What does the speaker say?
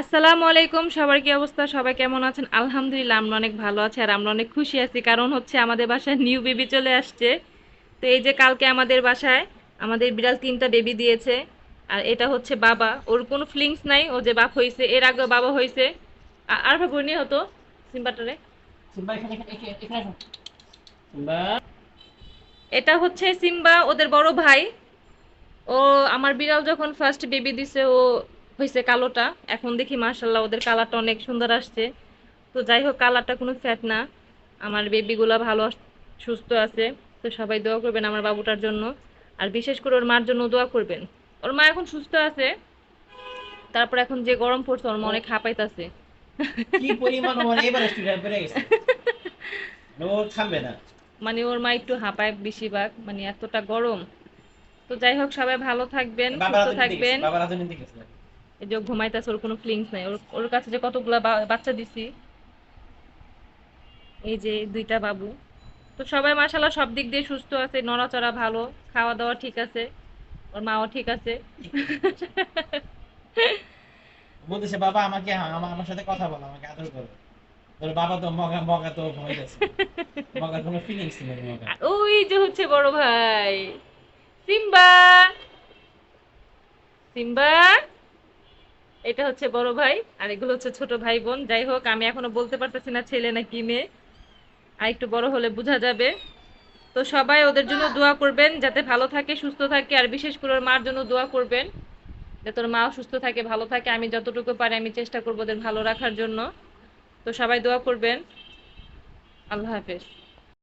আসসালামু আলাইকুম, সবার কি অবস্থা? সবাই কেমন আছেন? আলহামদুলিল্লাহ আমরা অনেক ভালো আছি আর আমরা অনেক খুশি আছি, কারণ হচ্ছে আমাদের বাসায় নিউ বেবি চলে আসছে। তো এই যে কালকে আমাদের বাসায় আমাদের বিড়াল ৩টা বেবি দিয়েছে। আর এটা হচ্ছে বাবা, ওর কোনো ফিলিংস নাই, ও যে বাপ হইছে, এর আগে বাবা হইছে। আর ভাবনি হতো সিম্বাটারে। সিম্বা এখানে এখানে এখানে এখানে আসো। সিম্বা এটা হচ্ছে সিম্বা, ওদের বড় ভাই। ও আমার বিড়াল যখন ফার্স্ট বেবি দিছে ও হইছে কালোটা। এখন দেখি মাশাল্লাহ ওদের কালারটা অনেক সুন্দর আসছে। তো যাই হোক, কালারটা কোনো ফ্যাট না। আমার বেবিগুলা ভালো সুস্থ আছে। তো সবাই দোয়া করবেন আমার বাবুটার জন্য। আর বিশেষ করে ওর মার জন্য দোয়া করবেন। ওর মা এখন সুস্থ আছে। তারপর এখন যে গরম পড়ছে ওর মা ও অনেক হাঁপাইতাছে। কি পরিমাণ মানে এবার স্টুডেন্ট বেড়ে গেছে। ও থামবে না। মানে ওর মা একটু হাঁপায় বেশিরভাগ, মানে এতটা গরম। তো যাই হোক, সবাই ভালো থাকবেন, বাবা সুস্থ রাজনীতি গেছে, থাকবেন। বাবা রাজনীতি গেছে। এই যে ও ঘুমাইতেছে, ওর কোনো ফিলিংস নাই। ওর ওর কাছে যে কতগুলা বাচ্চা দিছি, এই যে 2টা বাবু। তো সবাই মাশাআল্লাহ সব দিক দিয়ে সুস্থ আছে, নড়াচড়া ভালো, খাওয়া দাওয়া ঠিক আছে, ওর মাও ঠিক আছে। বলতেছে বাবা আমাকে আমার সাথে কথা বলো, আমাকে আদর করো। তোর বাবা তো মগা মগা তো ঘুমাইতেছে। মগার কোনো ফিলিংস নেই মগা। আর ওই যে হচ্ছে বড় ভাই সিম্বা। সিম্বা, এটা হচ্ছে বড় ভাই আর এগুলো হচ্ছে ছোট ভাই বোন। যাই হোক, আমি এখনো বলতে পারতেছি না ছেলে নাকি মেয়ে। আর একটু বড় হলে বোঝা যাবে। তো সবাই ওদের জন্য দোয়া করবেন যাতে ভালো থাকে, সুস্থ থাকে। আর বিশেষ করে ওর মার জন্য দোয়া করবেন যাতে ওর মাও সুস্থ থাকে, ভালো থাকে। আমি যতটুকু পারি আমি চেষ্টা করবো ওদের ভালো রাখার জন্য। তো সবাই দোয়া করবেন। আল্লাহ হাফেজ।